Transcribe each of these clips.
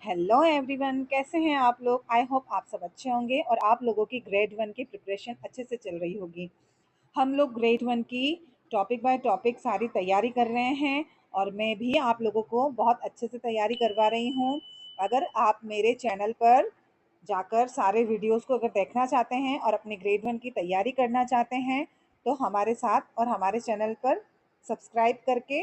Hello everyone, कैसे हैं आप लोग। आई होप आप सब अच्छे होंगे और आप लोगों की ग्रेड वन की प्रिपरेशन अच्छे से चल रही होगी। हम लोग ग्रेड वन की टॉपिक बाय टॉपिक सारी तैयारी कर रहे हैं और मैं भी आप लोगों को बहुत अच्छे से तैयारी करवा रही हूँ। अगर आप मेरे चैनल पर जाकर सारे वीडियोस को अगर देखना चाहते हैं और अपने ग्रेड वन की तैयारी करना चाहते हैं तो हमारे साथ और हमारे चैनल पर सब्सक्राइब करके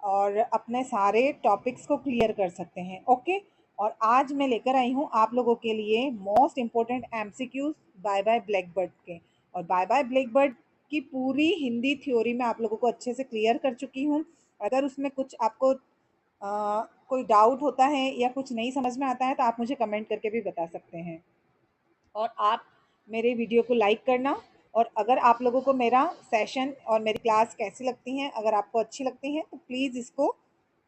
और अपने सारे टॉपिक्स को क्लियर कर सकते हैं। ओके। और आज मैं लेकर आई हूँ आप लोगों के लिए most important MCQs Bye Bye Blackbird के। और बाय बाय ब्लैकबर्ड की पूरी हिंदी थ्योरी मैं आप लोगों को अच्छे से क्लियर कर चुकी हूँ। अगर उसमें कुछ आपको कोई डाउट होता है या कुछ नहीं समझ में आता है तो आप मुझे कमेंट करके भी बता सकते हैं। और आप मेरे वीडियो को लाइक करना। और अगर आप लोगों को मेरा सेशन और मेरी क्लास कैसी लगती हैं, अगर आपको अच्छी लगती हैं तो प्लीज़ इसको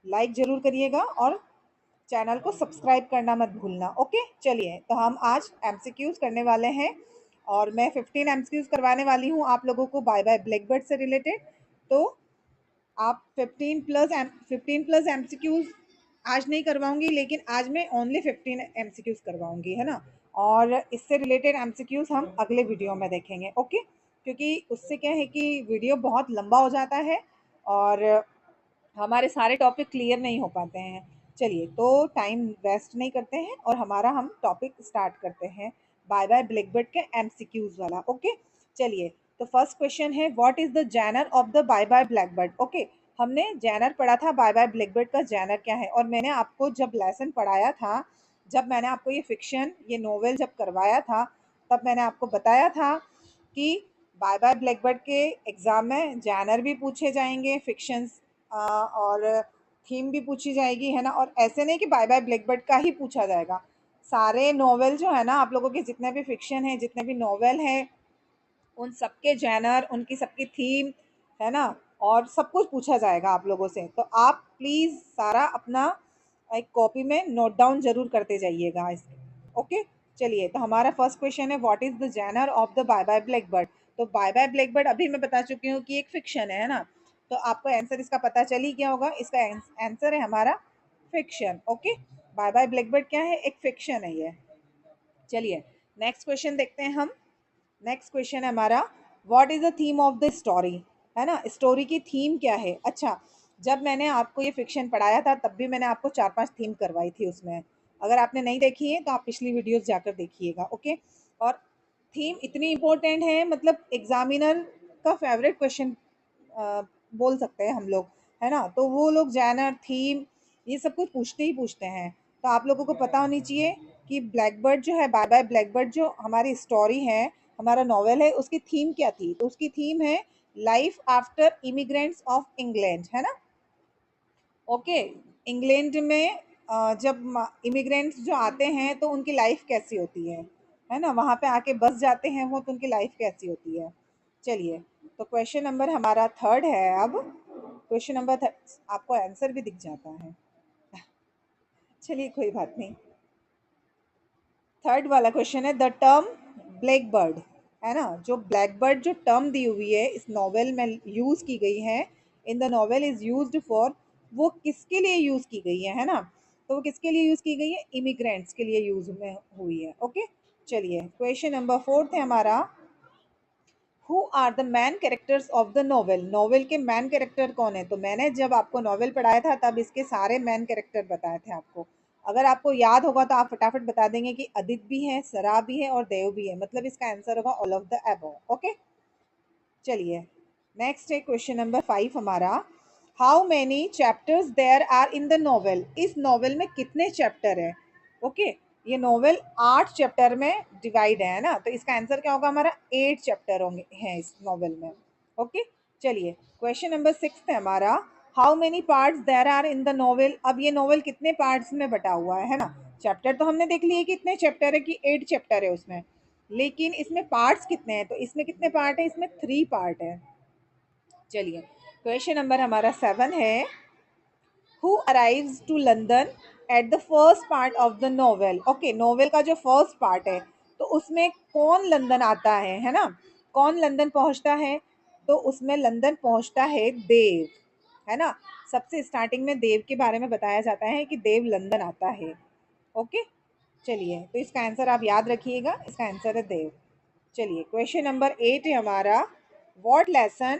लाइक ज़रूर करिएगा और चैनल को सब्सक्राइब करना मत भूलना। ओके, चलिए तो हम आज एमसीक्यूज करने वाले हैं और मैं 15 एमसीक्यूज करवाने वाली हूँ आप लोगों को बाय बाय ब्लैकबर्ड से रिलेटेड। तो आप 15 प्लस एमसीक्यूज आज नहीं करवाऊंगी, लेकिन आज मैं ओनली 15 एमसीक्यूज करवाऊंगी, है ना। और इससे रिलेटेड एमसीक्यूज हम अगले वीडियो में देखेंगे। ओके, क्योंकि उससे क्या है कि वीडियो बहुत लंबा हो जाता है और हमारे सारे टॉपिक क्लियर नहीं हो पाते हैं। चलिए तो टाइम वेस्ट नहीं करते हैं और हमारा हम टॉपिक स्टार्ट करते हैं बाय बाय ब्लैकबर्ड के एमसीक्यूज वाला। ओके, चलिए तो फर्स्ट क्वेश्चन है what is the genre of the Bye Bye Blackbird. Okay, हमने जैनर पढ़ा था बाय बाय ब्लैकबर्ड का जैनर क्या है, और मैंने आपको जब लेसन पढ़ाया था, जब मैंने आपको ये फिक्शन ये नोवेल जब करवाया था, तब मैंने आपको बताया था कि बाय बाय ब्लैकबर्ड के एग्जाम में जैनर भी पूछे जाएंगे, फिक्शंस और थीम भी पूछी जाएगी, है ना। और ऐसे नहीं कि बाय बाय ब्लैकबर्ड का ही पूछा जाएगा, सारे नॉवेल जो है ना आप लोगों के, जितने भी फिक्शन है, जितने भी नॉवेल हैं, उन सबके जैनर, उनकी सबकी थीम, है ना, और सब कुछ पूछा जाएगा आप लोगों से। तो आप प्लीज़ सारा अपना एक कॉपी में नोट डाउन जरूर करते जाइएगा इसके। ओके, चलिए तो हमारा फर्स्ट क्वेश्चन है what is the genre of the Bye Bye Blackbird. तो बाय बाय ब्लैकबर्ड अभी मैं बता चुकी हूँ कि एक फिक्शन है ना। तो आपको आंसर इसका पता चल ही गया होगा, इसका आंसर है हमारा fiction. Okay, bye Bye Blackbird क्या है, एक फिक्शन है ये। चलिए नेक्स्ट क्वेश्चन देखते हैं हम। नेक्स्ट क्वेश्चन है हमारा what is the theme of the story, है ना। स्टोरी की थीम क्या है। अच्छा, जब मैंने आपको ये फिक्शन पढ़ाया था तब भी मैंने आपको 4-5 थीम करवाई थी उसमें। अगर आपने नहीं देखी है तो आप पिछली वीडियोस जाकर देखिएगा। ओके, और थीम इतनी इंपॉर्टेंट है, मतलब एग्जामिनर का फेवरेट क्वेश्चन बोल सकते हैं हम लोग, है ना। तो वो लोग जैनर, थीम, ये सब कुछ पूछते ही पूछते हैं। तो आप लोगों को पता होनी चाहिए कि ब्लैकबर्ड जो है, बाय बाय ब्लैकबर्ड जो हमारी स्टोरी है, हमारा नॉवेल है, उसकी थीम क्या थी। तो उसकी थीम है life after immigrants of England, है ना। ओके, इंग्लैंड में जब इमिग्रेंट्स जो आते हैं तो उनकी लाइफ कैसी होती है ना, वहाँ पे आके बस जाते हैं वो, तो उनकी लाइफ कैसी होती है। चलिए तो क्वेश्चन नंबर हमारा थर्ड है। अब क्वेश्चन नंबर थर्ड आपको आंसर भी दिख जाता है, चलिए कोई बात नहीं। थर्ड वाला क्वेश्चन है द टर्म ब्लैक बर्ड, है ना। जो ब्लैक बर्ड जो टर्म दी हुई है इस नॉवेल में यूज की गई है, इन the novel is used for, वो किसके लिए यूज की गई है ना। तो वो किसके लिए यूज की गई है, इमिग्रेंट्स के लिए यूज में हुई है। ओके, चलिए क्वेश्चन नंबर फोर्थ है हमारा who are the main characters of the novel. Novel के मैन कैरेक्टर कौन है। तो मैंने जब आपको नॉवेल पढ़ाया था तब इसके सारे मैन कैरेक्टर बताए थे आपको। अगर आपको याद होगा तो आप फटाफट बता देंगे कि अदित भी है, सरा भी है और देव भी है, मतलब इसका आंसर होगा all of the above. Okay, चलिए नेक्स्ट है क्वेश्चन नंबर 5 हमारा how many chapters there are in the novel. इस नॉवेल में कितने चैप्टर है। ओके, ये नॉवेल 8 चैप्टर में डिवाइड है ना। तो इसका आंसर क्या होगा, हमारा 8 चैप्टर होंगे हैं इस नॉवेल में। ओके, चलिए क्वेश्चन नंबर 6 है हमारा how many parts there are in the novel. अब ये नॉवेल कितने पार्ट्स में बटा हुआ है ना। चैप्टर तो हमने देख लिए कितने चैप्टर है, कि 8 चैप्टर है उसमें, लेकिन इसमें पार्ट्स कितने हैं। तो इसमें कितने पार्ट है, इसमें 3 पार्ट है। चलिए क्वेश्चन नंबर हमारा 7 है who arrives to London at the first part of the novel. Okay, novel का जो फर्स्ट पार्ट है तो उसमें कौन लंदन आता है ना, कौन लंदन पहुंचता है। तो उसमें लंदन पहुंचता है देव, है ना। सबसे स्टार्टिंग में देव के बारे में बताया जाता है कि देव लंदन आता है। ओके, चलिए तो इसका आंसर आप याद रखिएगा, इसका आंसर है देव। चलिए क्वेश्चन नंबर 8 है हमारा, what lesson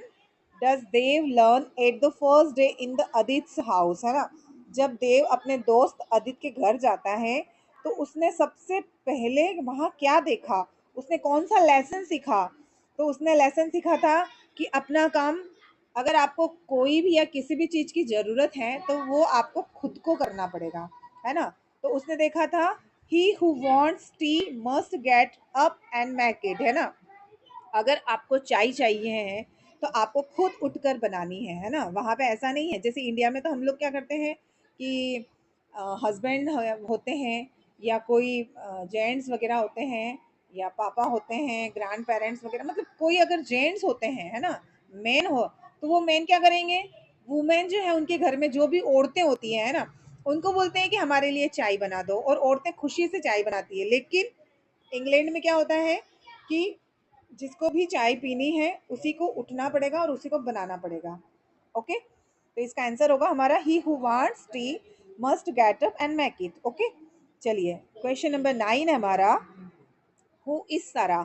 does they learn at the first day in the Aditi's house, है ना। जब देव अपने दोस्त आदित्य के घर जाता है तो उसने सबसे पहले वहाँ क्या देखा, उसने कौन सा लेसन सीखा। तो उसने लेसन सीखा था कि अपना काम, अगर आपको कोई भी या किसी भी चीज़ की ज़रूरत है तो वो आपको खुद को करना पड़ेगा, है ना। तो उसने देखा था he who wants T must get up and make it, है ना। अगर आपको चाय चाहिए है तो आपको खुद उठकर बनानी है ना। वहाँ पे ऐसा नहीं है, जैसे इंडिया में तो हम लोग क्या करते हैं कि हस्बैंड होते हैं या कोई जेंट्स वगैरह होते हैं या पापा होते हैं, ग्रैंड पेरेंट्स वगैरह, मतलब कोई अगर जेंट्स होते हैं, है ना, मेन हो, तो वो मेन क्या करेंगे, वुमेन जो है उनके घर में जो भी औरतें होती हैं, है ना, उनको बोलते हैं कि हमारे लिए चाय बना दो, और औरतें खुशी से चाय बनाती है। लेकिन इंग्लैंड में क्या होता है कि जिसको भी चाय पीनी है उसी को उठना पड़ेगा और उसी को बनाना पड़ेगा। ओके, तो इसका आंसर होगा हमारा he who wants tea must get up and make it. Okay, चलिए क्वेश्चन नंबर 9 है हमारा, हु इज सरा।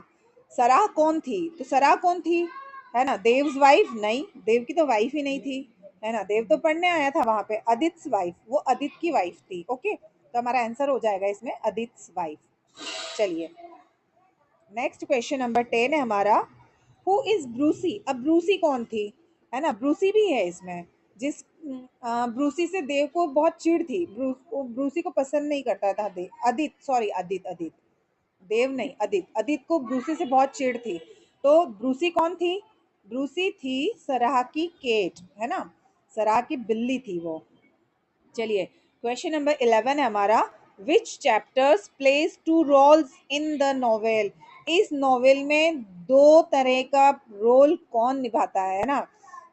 सरा कौन थी, तो सरा कौन थी, है ना, देव्स वाइफ, नहीं, देव की तो वाइफ ही नहीं थी, है ना, देव तो पढ़ने आया था वहां पे, अदित्य वाइफ, वो अदित की वाइफ थी। ओके, तो हमारा आंसर हो जाएगा इसमें अदित्य वाइफ। चलिए नेक्स्ट क्वेश्चन नंबर 10 है हमारा, हु इज ब्रूसी। अब ब्रूसी कौन थी, है ना, ब्रूसी भी है इसमें, जिस ब्रूसी से देव को बहुत चिढ़ थी, ब्रूसी को पसंद नहीं करता था देव, अदित, सॉरी, अदित, अदित, देव नहीं, अदित, अदित को ब्रूसी से बहुत चिढ़ थी। तो ब्रूसी कौन थी, ब्रूसी थी सराह की केट, है ना, सराह की बिल्ली थी वो। चलिए क्वेश्चन नंबर 11 है हमारा, which chapters plays two roles in the novel. इस नॉवेल में दो तरह का रोल कौन निभाता है ना,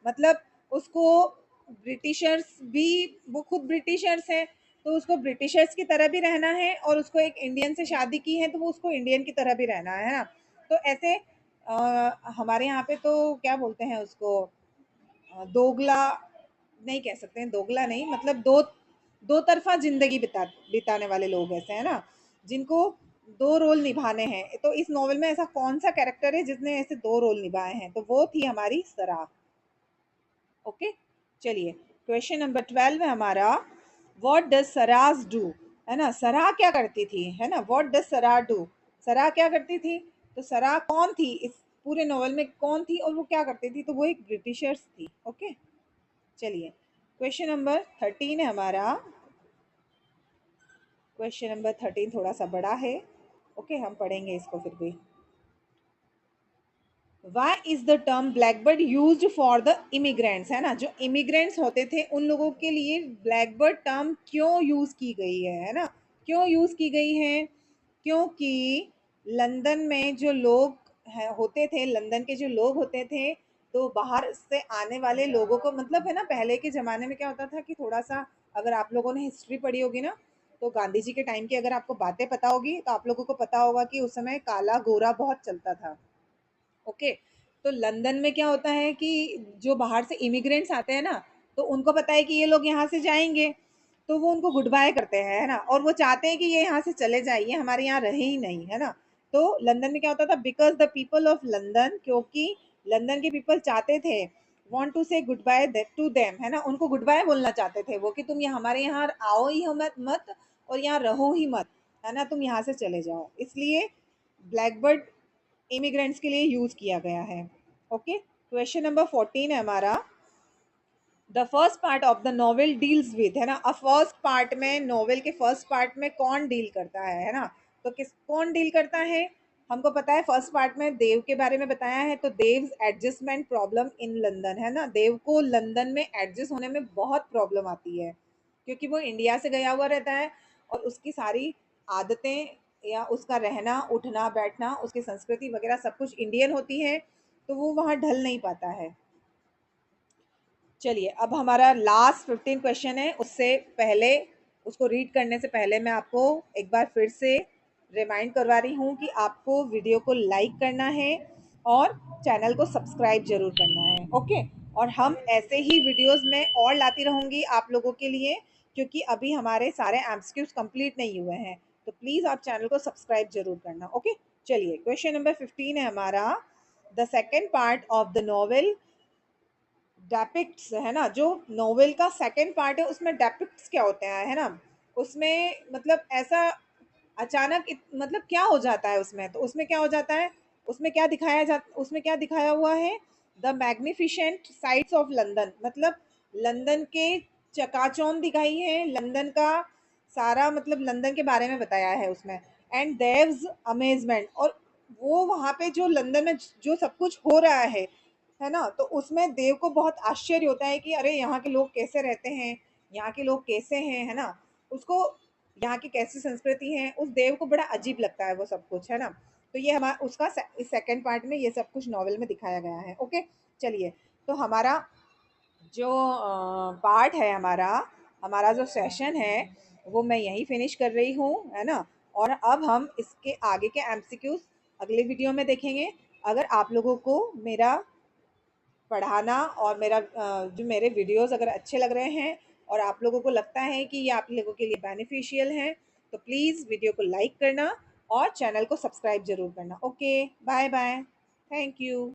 मतलब उसको ब्रिटिशर्स भी, वो खुद ब्रिटिशर्स है तो उसको ब्रिटिशर्स की तरह भी रहना है, और उसको एक इंडियन से शादी की है तो वो उसको इंडियन की तरह भी रहना है ना। तो ऐसे हमारे यहाँ पे तो क्या बोलते हैं उसको, दोगला नहीं कह सकते हैं, दोगला नहीं, मतलब दो दो तरफा जिंदगी बिताने वाले लोग ऐसे, है ना, जिनको दो रोल निभाने हैं। तो इस नॉवेल में ऐसा कौन सा कैरेक्टर है जिसने ऐसे दो रोल निभाए हैं, तो वो थी हमारी सरा। ओके, चलिए क्वेश्चन नंबर 12 है हमारा, व्हाट डज सराज डू, है ना, सरा क्या करती थी, है ना, व्हाट डज सरा डू, सरा क्या करती थी। तो सरा कौन थी इस पूरे नॉवेल में, कौन थी और वो क्या करती थी, तो वो एक ब्रिटिशर्स थी। ओके, चलिए क्वेश्चन नंबर 13 है हमारा, क्वेश्चन नंबर 13 थोड़ा सा बड़ा है, ओके, हम पढ़ेंगे इसको फिर भी। Why is the term blackbird use for the immigrants, है ना, जो इमिग्रेंट्स होते थे उन लोगों के लिए ब्लैकबर्ड टर्म क्यों यूज की गई है ना, क्यों यूज की गई है, क्योंकि लंदन में जो लोग होते थे, लंदन के जो लोग होते थे, तो बाहर से आने वाले लोगों को, मतलब है ना, पहले के ज़माने में क्या होता था कि थोड़ा सा, अगर आप लोगों ने हिस्ट्री पढ़ी होगी ना, तो गांधी जी के टाइम की अगर आपको बातें पता होगी तो आप लोगों को पता होगा कि उस समय काला गोरा बहुत चलता था। ओके, तो लंदन में क्या होता है कि जो बाहर से इमिग्रेंट्स आते हैं ना, तो उनको पता है कि ये लोग यहाँ से जाएंगे, तो वो उनको गुड बाय करते हैं, है ना, और वो चाहते हैं कि ये यहाँ से चले जाइए, हमारे यहाँ रहे ही नहीं, है ना। तो लंदन में क्या होता था, because the people of London, क्योंकि लंदन के पीपल चाहते थे, वॉन्ट टू से गुड बाय टू देम, है ना, उनको गुड बाय बोलना चाहते थे वो, कि तुम यहाँ हमारे यहाँ आओ ही मत और यहाँ रहो ही मत, है ना, तुम यहाँ से चले जाओ, इसलिए ब्लैकबर्ड इमिग्रेंट्स के लिए यूज किया गया है। ओके, क्वेश्चन नंबर 14 है हमारा, the first part of the novel deals with, है ना, फर्स्ट पार्ट में, नॉवेल के फर्स्ट पार्ट में कौन डील करता है ना, तो कौन डील करता है, हमको पता है फर्स्ट पार्ट में देव के बारे में बताया है, तो देव एडजस्टमेंट प्रॉब्लम इन लंदन, है ना, देव को लंदन में एडजस्ट होने में बहुत प्रॉब्लम आती है, क्योंकि वो इंडिया से गया हुआ रहता है और उसकी सारी आदतें या उसका रहना उठना बैठना, उसकी संस्कृति वगैरह सब कुछ इंडियन होती है, तो वो वहाँ ढल नहीं पाता है। चलिए अब हमारा लास्ट 15 क्वेश्चन है, उससे पहले, उसको रीड करने से पहले मैं आपको एक बार फिर से रिमाइंड करवा रही हूँ कि आपको वीडियो को लाइक करना है और चैनल को सब्सक्राइब जरूर करना है। ओके, और हम ऐसे ही वीडियोस में और लाती रहूँगी आप लोगों के लिए, क्योंकि अभी हमारे सारे एमसीक्यूज कंप्लीट नहीं हुए हैं। तो प्लीज़ आप चैनल को सब्सक्राइब जरूर करना। ओके, चलिए क्वेश्चन नंबर 15 है हमारा। The second part of the novel depicts, है ना, जो नोवेल का सेकंड पार्ट है उसमें डेपिक्ट्स क्या होते हैं, है ना, उसमें मतलब ऐसा अचानक मतलब क्या हो जाता है उसमें, तो उसमें क्या हो जाता है, उसमें क्या दिखाया हुआ है, the magnificent sites of London, मतलब लंदन के चकाचौंध दिखाई है, लंदन का सारा मतलब लंदन के बारे में बताया है उसमें। एंड देव्स अमेजमेंट, और वो वहाँ पे जो लंदन में जो सब कुछ हो रहा है ना, तो उसमें देव को बहुत आश्चर्य होता है कि अरे यहाँ के लोग कैसे रहते हैं, यहाँ के लोग कैसे हैं, है ना, उसको यहाँ की कैसी संस्कृति है, उस देव को बड़ा अजीब लगता है वो सब कुछ, है ना। तो ये हमारा उसका इस सेकंड पार्ट में ये सब कुछ नॉवेल में दिखाया गया है। ओके, चलिए, तो हमारा जो पार्ट है, हमारा हमारा जो सेशन है वो मैं यहीं फिनिश कर रही हूँ, है ना। और अब हम इसके आगे के एमसीक्यूज अगले वीडियो में देखेंगे। अगर आप लोगों को मेरा पढ़ाना और मेरा जो मेरे वीडियोस अगर अच्छे लग रहे हैं और आप लोगों को लगता है कि ये आप लोगों के लिए बेनिफिशियल है, तो प्लीज़ वीडियो को लाइक करना और चैनल को सब्सक्राइब जरूर करना। Okay, bye bye, thank you.